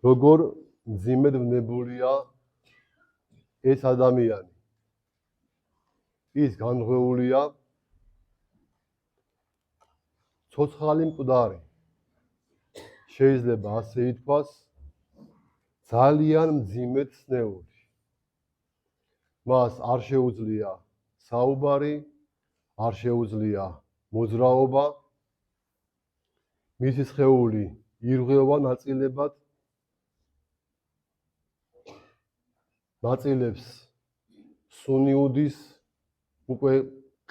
როგორ მძიმედ ვნებულია ეს ადამიანი. ის განღვეულია ცოცხალი მკვდარი. შეიძლება ასე ითქვას, ძალიან მძიმედ სნეული. მას არ შეუძლია საუბარი, არ შეუძლია მოძრაობა. მისი სხეული ირღვევა ნაწილებად. ნაწილებს სუნი უდის, უკვე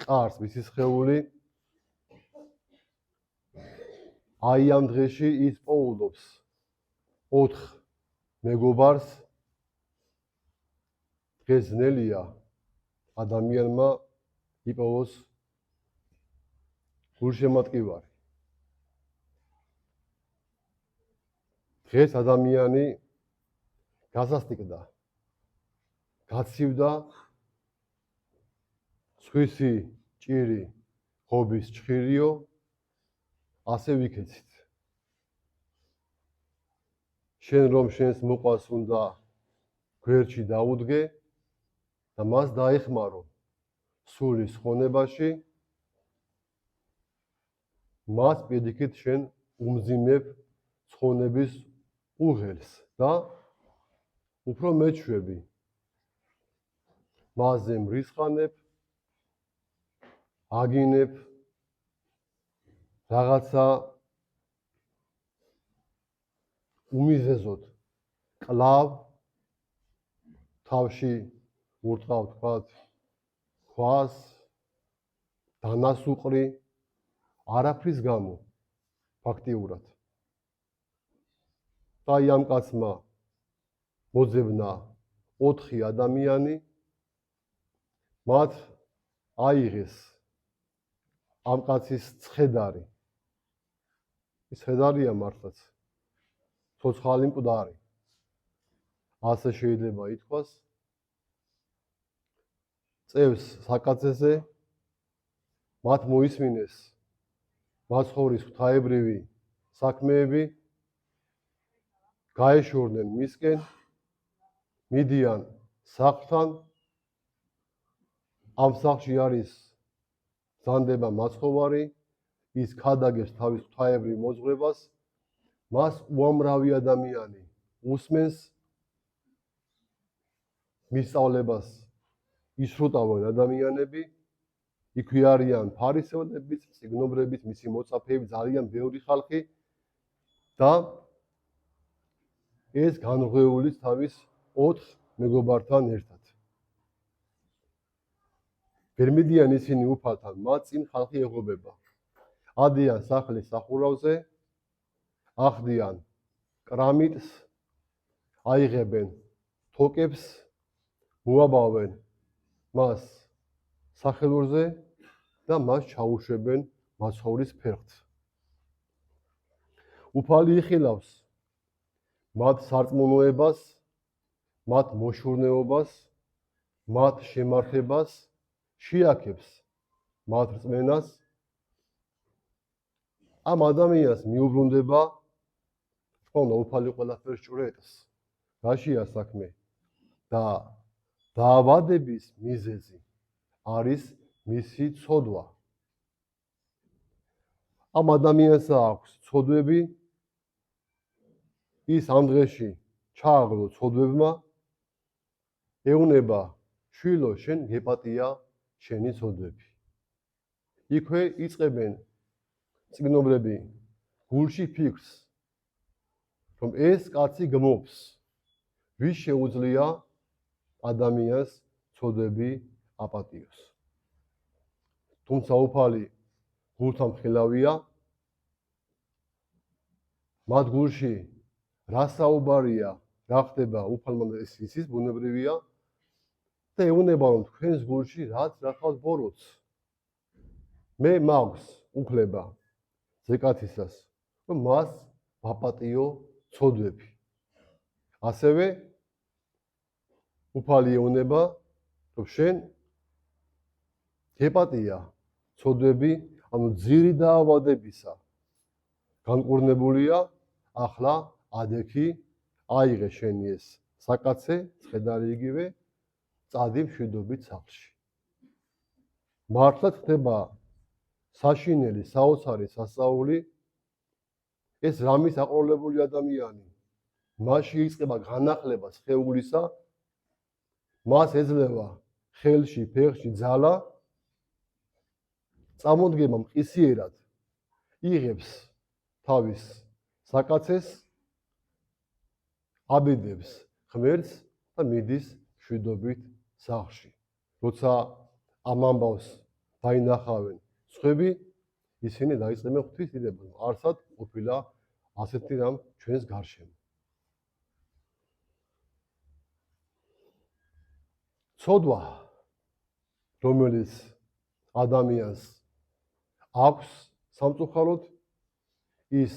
ყარს მისი სხეული. აი ამ დღეში ის პოულობს 4 მეგობარს. დღეს ძნელია ადამიანმა იპოვოს გულშემატკივარი. დღეს ადამიანი გასასტიკდა, გაცივდა სხვისი ჭირი ღობის ჭხირიო, ასე ვიქეცით. შენ რომ შენს მოყვას უნდა გვერდში დაუდგე და მას დაეხმარო სულის ხონებაში, მას პირიქით შენ უმძიმებ ცხონების უღელს და უფრო მეჩვევი. მასზე მრისხანებ, აგინებ, რაღაცა უმიზეზოდ კლავ თავში ურტყავ თქვათ ქვას, დანასუყრი, არაფრის გამო ფაქტიურად. და ამ კაცმა მოძებნა 4 ადამიანი, მათ აიღეს ამ კაცის ცხედარი. ის ცხედარია მართლაც ცოცხალი მკვდარი. ასე შეიძლება ითქვას. წევს საკაცეზე, მათ მოისმინეს მაცხოვრის ღვთაებრივი საქმეები, გაეშორდნენ მისკენ, მიდიან სახლთან. ამ სახლში არის ზანდება მაცხოვარი, ის ქადაგებს თავის ღვთაებრივ მოძღვრებას, მას უამრავი ადამიანი უსმენს, მისწავლებას ისრუტავენ ადამიანები, იქვე არიან ფარისეველებიც, წიგნობრებიც, მისი მოწაფეები, ძალიან ბევრი ხალხი და ეს განღვეული თავის 4 მეგობართან ერთად. ვერ მიდიან ისინი უფალთან, მათ წინ ხალხი ეღობება. ადიან სახლის სახურავზე, ახდიან კრამიტს, აიღებენ თოკებს, მოაბავენ მას სახელურზე და მას ჩაუშვებენ მაცხოვრის ფერხთს. უფალი იხილავს მათ სარწმუნოებას, მათ მოშურნეობას, მათ შემართებას, შეაქებს მათ რწმენას. ამ ადამიანს მიუბრუნდება, თქო, უფალი ყველაფერს ჭვრეტს. რაშია საქმე? და დაავადების მიზეზი არის მისი ცოდვა. ამ ადამიანს აქვს ცოდვები, ის ამ დღეში ჩააღლო ცოდვებმა, ეუბნება, შვილო, შენ გეპატია შენი ცოდვები. იქვე იწყებენ წიგნობრები გულში ფიქრს, რომ ეს კაცი გმობს, ვის შეუძლია ადამიანს ცოდვები აპატიოს. თუმცა უფალი გულთამხილავია, მათ გულში რა საუბარია, რა ხდება უფალმა, ის ბუნებრივია და ეუბნება, რომ თქვენს გულში რაც რახავს ბოროტს. მე მაქვს უფლება ზეკათისას, რომ მას ვაპატიო ცოდვები. ასევე უფალი ეუბნება, რომ შენ გეპატია ცოდვები, ანუ ძირი დაავადებისა განკურნებულია, ახლა ადექი აიღე შენი ეს საკაცე, ცხედარი იგივე, წადი მშვიდობით სახლში. მართლაც ხდება საშინელი, საოცარი სასწაული, ეს რამის აყოლებული ადამიანი, მასში იწყება განახლება სხეულისა, მას ეძლევა ხელში, ფეხში ძალა, წამოდგება მყისიერად, იღებს თავის საკაცეს, აბედებს ღმერთს და მიდის მშვიდობით სახლში. როცა ამ ამბავს დაინახავენ სხვები, ისინი დაიწყებენ ღვთისმსახურებას. არსად ყოფილა ასეთი რამ ჩვენს გარშემო. ცოდვა, რომელიც ადამიანს აქვს სამწუხაროდ, ის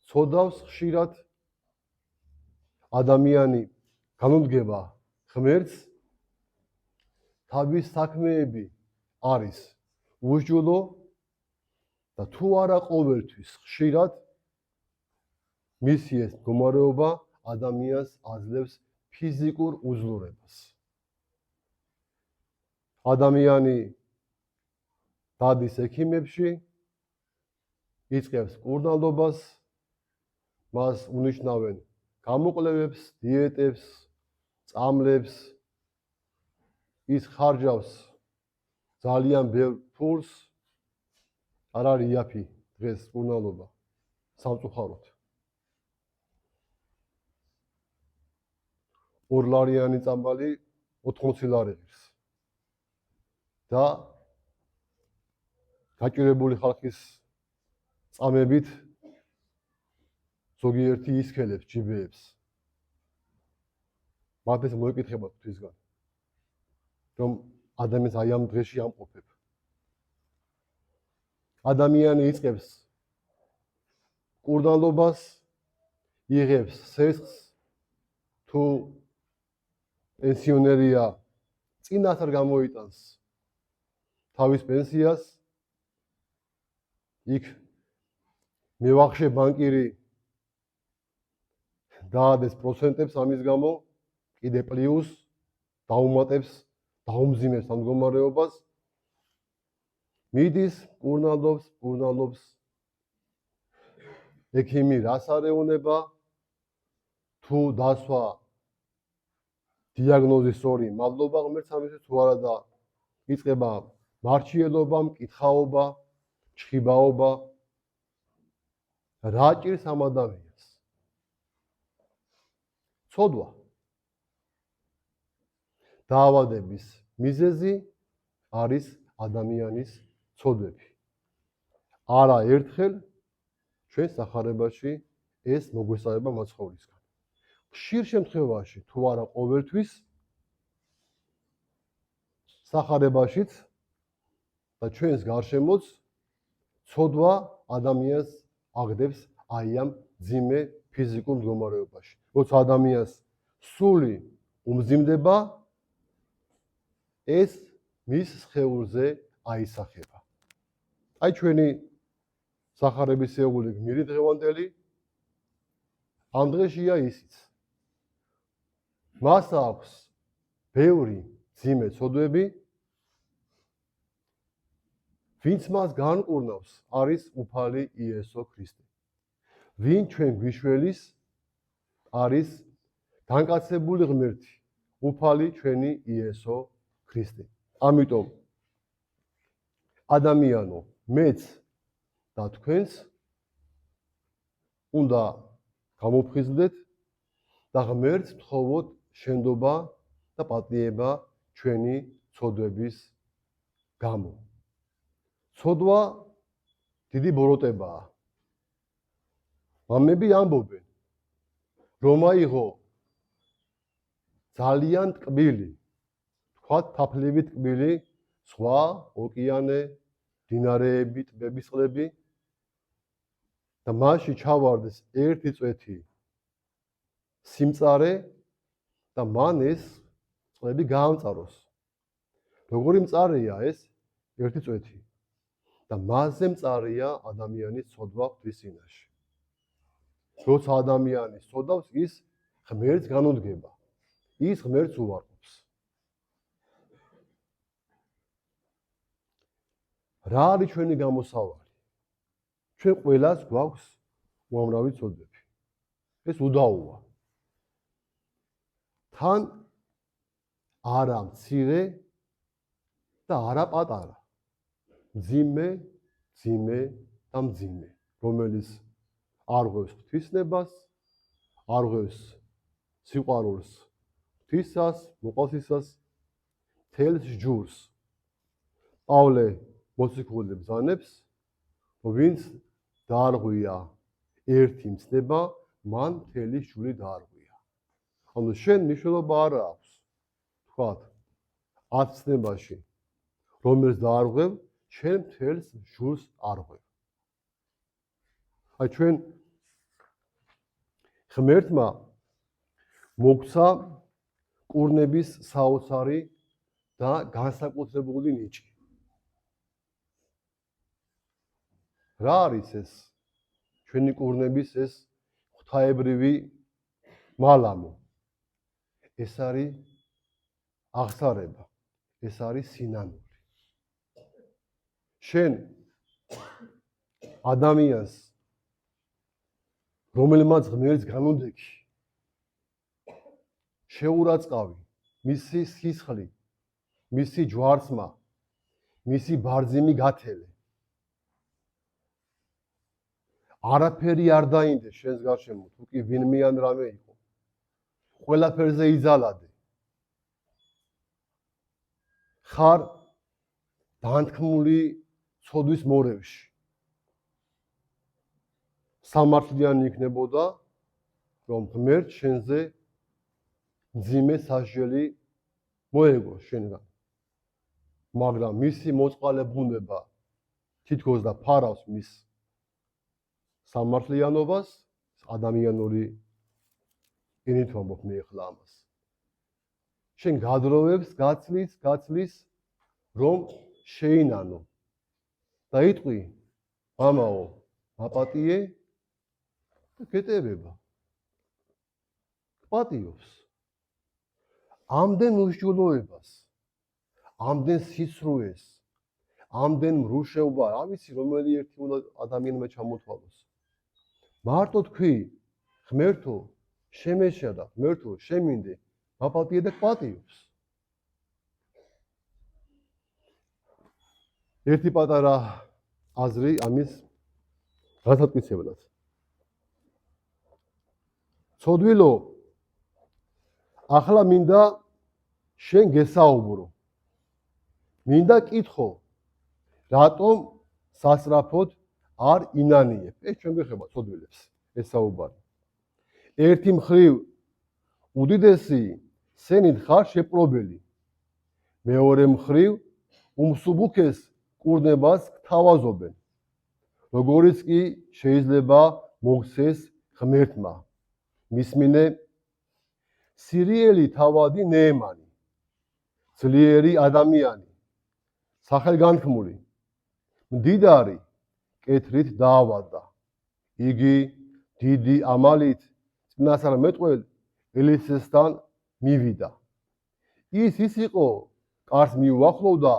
ცოდავს ხშირად, ადამიანი განუდგება ღმერთს, თავის საქმეები არის უშჯულო და თუ არა ყოველთვის ხშირად მისი ეს მდგომარეობა ადამიანს აძლევს ფიზიკურ უძლურებას. ადამიანი დადის ექიმებში, იწყებს მკურნალობას, მას უნიშნავენ გამოკვლევებს, დიეტებს, წამლებს, ის ხარჯავს ძალიან ბევრ ფულს, არ არის იაფი დღეს მკურნალობა სამწუხაროდ. ორლარიანი წამალი 80 ლარი ღირს. და გაჭირებული ხალხის წამებით ზოგიერთი ისქელებს, ჯიბეებს. მათ ეს მოეკითხება ღვთისგან, რომ ადამიანს აი ამ დღეში ამყოფებ. ადამიანი იწყებს მკურნალობას, იღებს სესხს, თუ პენსიონერია, წინასწარ გამოიტანს თავის პენსიას, იქ მევახშე ბანკირი დაადეს პროცენტებს ამის გამო, კიდე პლუს დაუმატებს, დაუმძიმებს ამ მდგომარეობას, მიდის, მკურნალობს, ექიმი რას არ ეუბნება, თუ დასვა დიაგნოზის სწორი მადლობა ღმერთს ამისთვის, თუ არა და იწყება მარჩიელობა, მკითხაობა, ჩხიბაობა. რა ჭირს ამ ადამიანს? ცოდვა. დაავადების მიზეზი არის ადამიანის ცოდვები. არა ერთხელ ჩვენ სახარებაში ეს მოგვესწრება მაცხოვრისგან. ხშირ შემთხვევაში, თუ არა ყოველთვის, სახარებაშიც და ჩვენს გარშემოც ცოდვა ადამიანს აგდებს აი ამ მძიმე ფიზიკურ მდგომარეობაში. როცა ადამიანს სული უმძიმდება, ეს მის სხეულზე აისახება. აი ჩვენი სახარების ეული გმირი დღევანდელი ამ დღეშია ისიც. მას აქვს ბევრი მძიმე ცოდვები, ვინც მას განკურნავს, არის უფალი იესო ქრისტე. ვინ ჩვენ გვიშველის, არის განკაცებული ღმერთი, უფალი ჩვენი იესო ქრისტე. ამიტომ ადამიანო, მეც და თქვენს უნდა გამოფხიზლდეთ და ღმერთს ვთხოვოთ შენდობა და პატიება ჩვენი ცოდვების გამო. ცოდვა დიდი ბოროტებაა. მამები ამბობენ, რომ აიღო ძალიან ტკბილი, თქვათ თაფლივით ტკბილი, ზღვა, ოკეანე, მდინარეები, ტბების წყლები და მასში ჩავარდეს ერთი წვეთი სიმწარე და მან ეს წყლები გაამწაროს. როგორი მწარეა ეს ერთი წვეთი და მასზე მწარეა ადამიანის ცოდვა ღვთის წინაშე. როცა ადამიანი ცოდავს, ის ღმერთს განუდგება. ის ღმერთს უარყოფს. რა არის ჩვენი გამოსავალი? ჩვენ ყველას გვაქვს უამრავი ცოდვები. ეს უდაოა. თან არა მცირე და არა პატარა. მძიმე და მძიმე, რომელიც არ ღვევს ღვთისნებას, არ ღვევს სიყვარულს ღვთისას, მოყავსისას, თელს ჯურს. პავლე მოციქული ბრძანებს, ვინც დაარღვია ერთი მცნება, მან მთელი ჯური დაარღვია. ანუ შენ მნიშვნელობა არ აქვს, თქვათ, 10 მცნებაში, რომელს დაარღვევ, შენ მთელს ჯურს არღვევ. აი ჩვენ ღმერთმა მოგცა კურნების საოცარი და განსაკუთრებული ნიჭი. რა არის ეს? ჩვენი კურნების ეს ღვთაებრივი მალამო. ეს არის აღსარება, ეს არის სინანული. შენ ადამიანს, რომელმაც ღმერთს განუდეგი, შეურაცხავი, მისი სისხლი, მისი ჯვარცმა, მისი ბარძიმი გათელე. არაფერი არ დაინდეს შენს გარშემო, თუ კი ვინმე ან რამე იყო. ყველაფერზე იზალადე. ხარ დანთქმული ცოდვის მორევში. სამართლიანი იქნებოდა, რომ ღმერთს შენზე მძიმე სასჯელი მოეგო შენგან. მაგრამ მისი მოწყალე ბუნება თითქოს და ფარავს მის სამართლიანობას, ადამიანური ენით ვამბობ მე ახლა ამას. შენ გადროვებს, გაცლის, რომ შეინანო. და იტყვი, მამაო, მაპატიე და გეტევება. პატიობს. ამდენ უშჯულოებას, ამდენ სისრუეს, ამდენ მრუშეობა, რა ვიცი, რომელი ერთი უნდა ადამიანმა ჩამოთვალოს. მარტო თქვი, ღმერთო, შემეშადა, ღმერთო, შემინდე, მაპატიე და პატიობს. ერთი პატარა აზრი ამის გასატკიცებლად. ცოდვილო, ახლა მინდა შენ გესაუბრო. მინდა კითხო, რატომ სასწრაფოდ არ ინანიებ? ეს ჩვენ გეხება ცოდვილებს, ეს საუბარი. ერთი მხრივ უდიდესი სენით ხარ შეპყრობელი. მეორე მხრივ უმსუბუქეს კურნებას გთავაზობენ. როგორიც კი შეიძლება მოგცეს ღმერთმა. მისმინე სირიელი თავადი ნეემანი, ძლიერი ადამიანი, სახელგანთქმული, მდიდარი კეთრით დაავადდა. იგი დიდი ამალით წინასწარმეტყველ ელისესთან მივიდა. ის იყო, კარს მიუახლოვდა,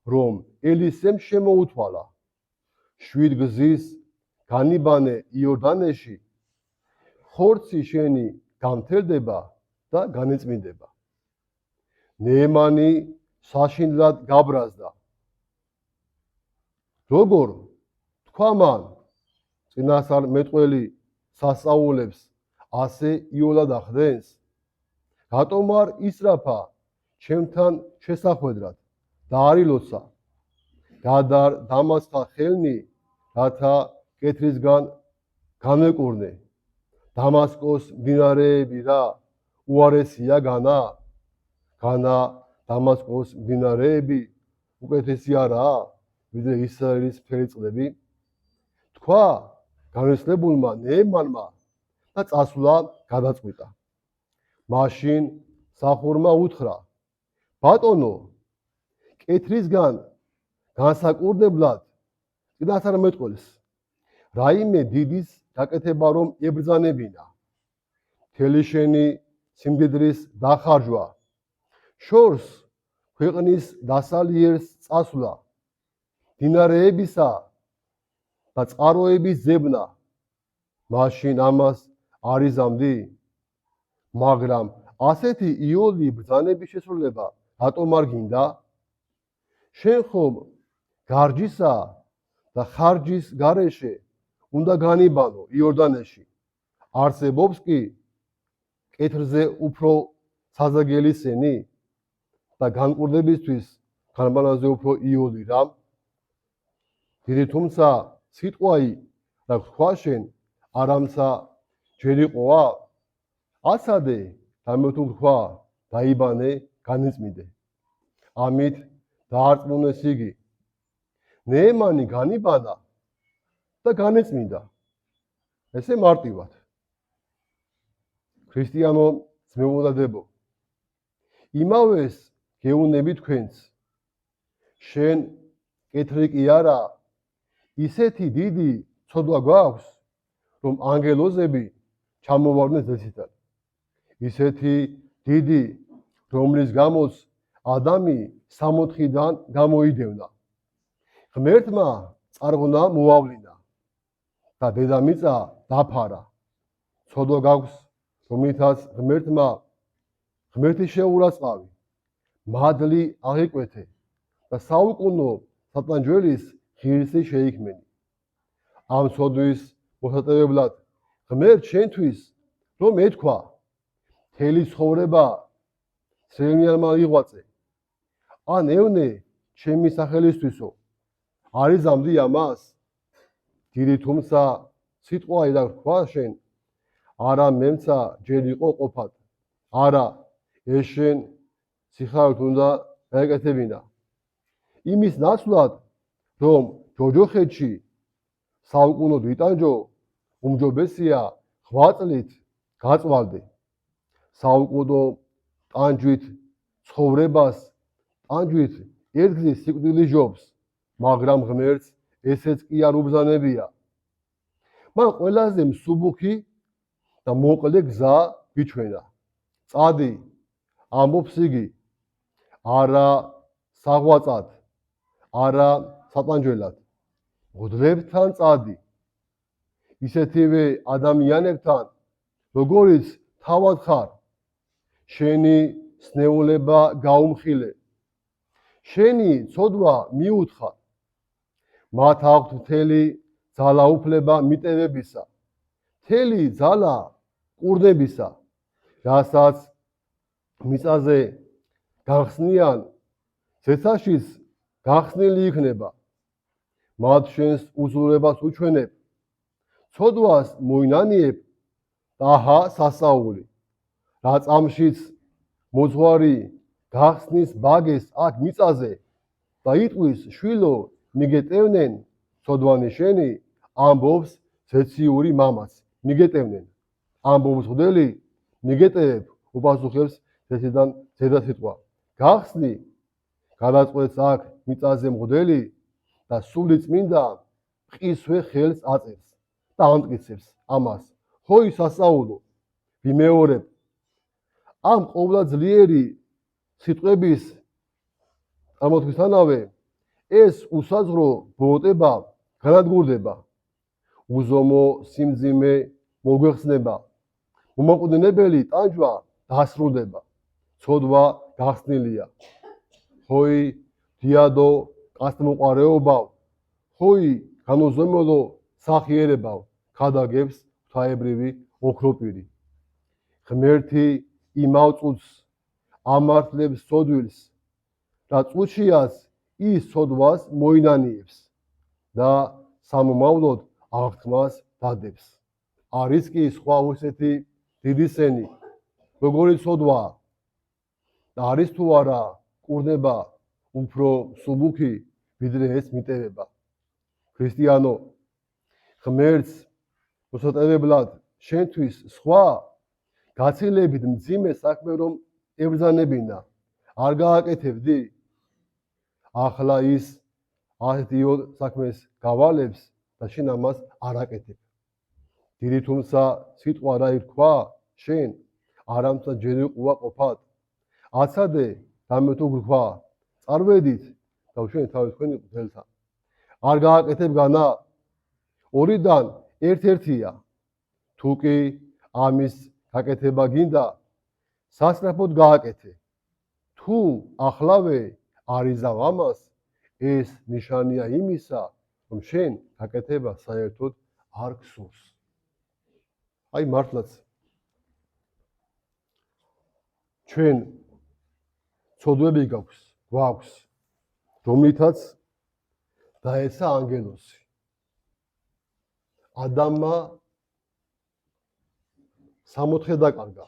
რომ ელისემ შემოუთვალა. 7 გზის განიბანე იორდანეში, ხორცი შენი გამთელდება და განეწმინდება. ნეემანი საშინლად გაბრაზდა. როგორ თქვა მან, წინასწარმეტყველი სასწაულებს ასე იოლად ახდენს? რატომ არ ისრაფა ჩემთან შესახვედრად და არ ილოცა? გადარ დამასხა ხელნი, რათა კეთრისგან გამეკურნე. დამასკოს მდინარეები რა უარესია განა? განა დამასკოს მდინარეები უკეთესი არაა, ვიდრე ისრაელის ფერწყლები? თქვა განვესლებულმა ნეემანმა და წასვლა გადაწყვიტა. მაშინ სახურმა უთხრა, ბატონო, კეთრისგან განსაკურნებლად წინასწარმეტყველს რაიმე დიდის გაკეთება რომ ებრძანებინა. მთელი შენი სიმდიდრის დახარჯვა, შორს ქვეყნის დასალიერს წასვლა, დინარეებისა და წყაროების ძებნა, მაშინ ამას არ იზამდი? მაგრამ ასეთი იოლი ბრძანების შესრულება რატომ არ გინდა? შენ ხომ გარჯისა და ხარჯის გარეშე უნდა განიბანო იორდანეში. არსებობს კი კეთრზე უფრო საზაგელი სენი და განკურნებისთვის განბანაზე უფრო იოლი რამ? დიდი თუმცა სიტყვაი რა გთქვა შენ არამცა ჯერ იყოა? აცადე რამე თუ გთქვა დაიბანე განიწმინდე. ამით დაარწმუნეს იგი. ნეემანი განიბანა და განეწმინდა. ესე მარტივად. ქრისტიანო ძმებო და დებო, იმავეს გეუნები თქვენს. შენ კეთრი კი არა, ისეთი დიდი ცოდვა გვაქვს, რომ ანგელოზები ჩამოვარდნეს ზესიდან. ისეთი დიდი, რომლის გამოც ადამი 60-დან გამოიდევნა. ღმერთმა წარღვნა მოავლინა და დედამიწა დაფარა. ცოდვა გაქვს, რომლითაც ღმერთი შეურაცხავი, მადლი აღიკვეთე და საუკუნო სატანჯველის ღირსი შეიქმენი. ამ ცოდვის მოსატევებლად ღმერთ შენთვის რომ ეთქვა, მთელი ცხოვრება სრევნიანმა იღვაწე, ან ევნე ჩემი სახელისთვისო, არ იზამდი ამას? დიდი თუმცა სიტყვაი და გთქვა შენ, არა მემცა ჯერ იყო ყოფად, არა ეს შენ სიხარით უნდა გაეკეთებინა. იმის ნაცვლად, რომ ჯოჯოხეთში საუკუნოდ ვიტანჯო, უმჯობესია 8 წლით გაწვალდე. საუკუნო ტანჯვით ცხოვრებას, ტანჯვით ერთგზის სიკვდილი ჯობს, მაგრამ ღმერთს ესეც კი არ უბრძანებია. მან ყველაზე მსუბუქი და მოკლე გზა გიჩვენა. წადი, ამბობს იგი, არა საღვაწად, არა სატანჯველად, მღვდლებთან წადი. ისეთივე ადამიანებთან, როგორიც თავად ხარ, შენი სნეულება გაუმხილე, შენი ცოდვა მიუთხარ, მათ აქვთ მთელი ძალაუფლება მიტევებისა, მთელი ძალა კურნებისა, რასაც მიწაზე გახსნიან, ზეცაშიც გახსნილი იქნება. მათ შენს უზრუნველობას უჩვენებ, ცოდვას მოინანიებ და აჰა სასაული, რა წამშიც მოძღვარი გახსნის ბაგეს აქ მიწაზე და იტყვის შვილო მიგეტევნენ, ცოდვანი შენი, ამბობს ზეციური მამაც, მიგეტევნენ. ამბობს მღვდელი, მიგეტევებ, უპასუხებს ზეციდან ზედა სიტყვა. გახსნი, გადაწყვეტს აქ მიწაზე მღვდელი და სული წმინდა მყისვე ხელს აწევს და ამტკიცებს ამას. ჰოი სასაულო, ვიმეორებ, ამ ყოვლადძლიერი სიტყვების წარმოთქმისთანავე ეს უსაზღვრო ბოროტება განადგურდება, უზომო სიმძიმე მოგვეხსნება, მომაკვდინებელი ტანჯვა დასრულდება, ცოდვა გახსნილია. ჰოი დიადო კასტმოყარეობავ, ჰოი განუზომელო სახიერებავ, ქადაგებს ღვთაებრივი ოქროპირი. ღმერთი იმავ წუთს ამართლებს ცოდვილს, და წუთშიაც ის ცოდვას მოინანიებს და სამომავლოდ აღთქმას დადებს. არის კი სხვა უსეთი დიდი სენი, როგორი ცოდვაა და არის თუ არა კურნება უფრო მსუბუქი, ვიდრე ეს მიტევება. ქრისტიანო, ღმერთს მოსატევებლად შენთვის სხვა გაცილებით მძიმე საქმე რომ ებრძანებინა, არ გააკეთებდი? ახლა ის ასეთი საქმეს გავალებს და შენ ამას არ აკეთებ. დიდი თუმცა სიტყვა რა ირქვა შენ არამცა ჯერი ყვა ყოფად აცადე რამე თუ გქვა წარვედით და შენ თავის თქვენი ყელთან არ გააკეთებ განა ორიდან ერთ-ერთია თუ კი ამის გაკეთება გინდა სასწრაფოდ გააკეთე თუ ახლავე არ იზავ ამას ეს ნიშანია იმისა რომ შენ გაკეთება საერთოდ არ გსურს აი მართლაც ჩვენ ცოდვები გვაქვს რომლითაც დაეცა ანგელოზი ადამმა 60 დაკარგა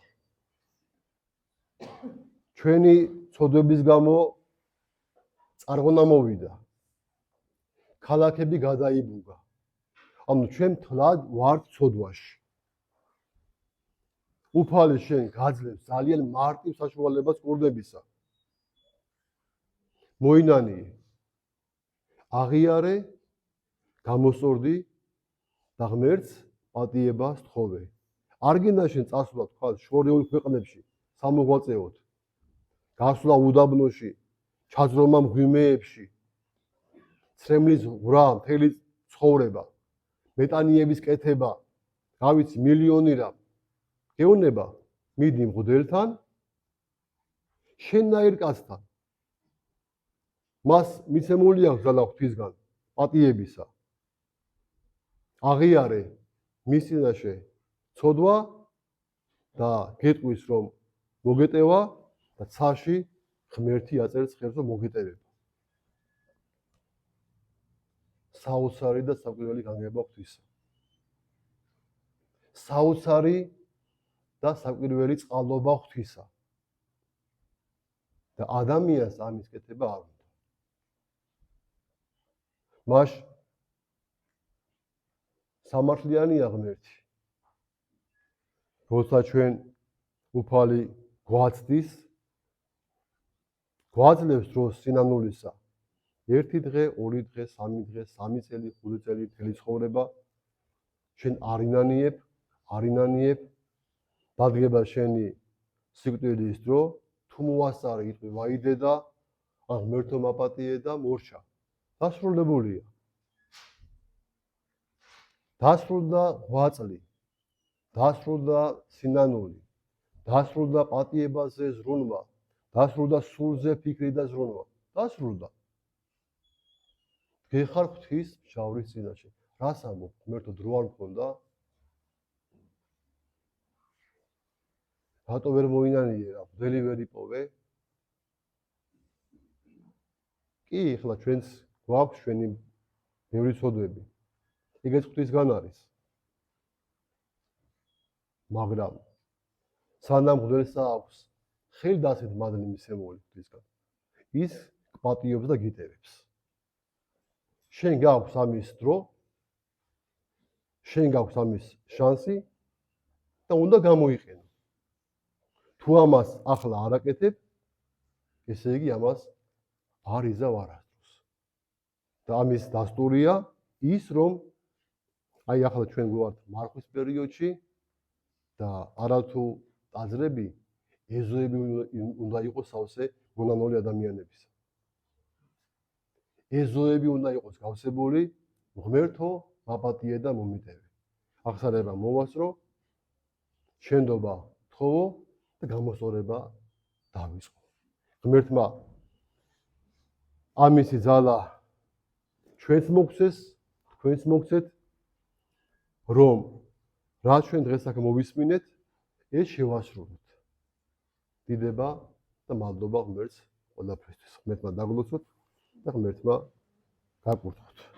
ჩვენი ცოდვების გამო წარღვნა მოვიდა ქალაქები გადაიბუგა ანუ ჩვენ თლად ვართ ცოდვაში უფალი შენ გაძლევს ძალიან მარტივ საშუალებას კურდებისა მოინანიე აღიარე გამოსწორდი და ღმერთს პატიებას თხოვე არ გინდა შენ წასვლა თქვა შორეულ ქვეყნებში სამოღვაწეოდ გასვლა უდაბნოში ჩაძრომა მღვიმეებში ცრემლის ღვრა მთელი ცხოვრება მეტანიების კეთება რა ვიცი მილიონი რამ გეუბნება მიდი მღვდელთან შენნაირ კაცთან მას მიცემული აქვს ძალა ღვთისგან პატიებისა აღიარე მის წინაშე ცოდვა და გეტყვის რომ მოგეტევა და ცაში ღმერთი აწერს ხელს რომ მოგეტევება საოცარი და საკვირველი განგება ღვთისა საოცარი და საკვირველი წყალობა ღვთისა და ადამიანს ამის კეთება არ უნდა მას სამართლიანია ღმერთი როცა ჩვენ უფალი გვაცდის გვაძლევს დროს სინანულისა ერთი დღე, ორი დღე, სამი დღე, 3 წელი, 5 წელი მთელი ცხოვრება შენ არინანიებ დადგება შენი სიკვდილის დრო თუ მოასწარე იტყვი ვაიდე და ან ღმერთო მაპატიე და მორჩა დასრულებულია დასრულდა 8 წელი დასრულდა სინანული დასრულდა პატიებაზე ზრუნვა დასრულდა სულზე ფიქრი და ზრუნვა დასრულდა გეხარ ღვთის შავრის წინაშე რას ამბობ ღმერთო დრო არ მქონდა რატო ვერ მოინანიე რა მღვდელი ვერ იპოვე კი ახლა ჩვენს გვაქვს ჩვენი ბევრი ცოდვები ეგეც ღვთისგან არის მაგრამ სანამ მღვდელსა აქვს ხელი დასეთ მადლი მისცემული ღვთისგან ის პატიობს და გიტევებს შენ გაქვს ამის დრო შენ გაქვს ამის შანსი და უნდა გამოიყენო თუ ამას ახლა არ აკეთებ ესე იგი ამას არ იზავ არასდროს და ამის დასტურია ის რომ აი ახლა ჩვენ გვართ მარხვის პერიოდში და არათუ ტაძრები ეზოები უნდა იყოს სავსე მონანული ადამიანებისა ეზოები უნდა იყოს გავსებული ღმერთო მაპატიე და მომიტევე აღსარება მოვასწრო შენდობა თხოვო და გამოსწორება დავიწყო ღმერთმა ამისი ძალა ჩვენს მოგცეს თქვენს მოგცეთ რომ რა ჩვენ დღეს აქ მოვისმინეთ ეს შევასრულოთ დიდება და მადლობა ღმერთს ყველაფრისთვის ღმერთმა დაგლოცოთ და ღმერთმა გაკურთხოთ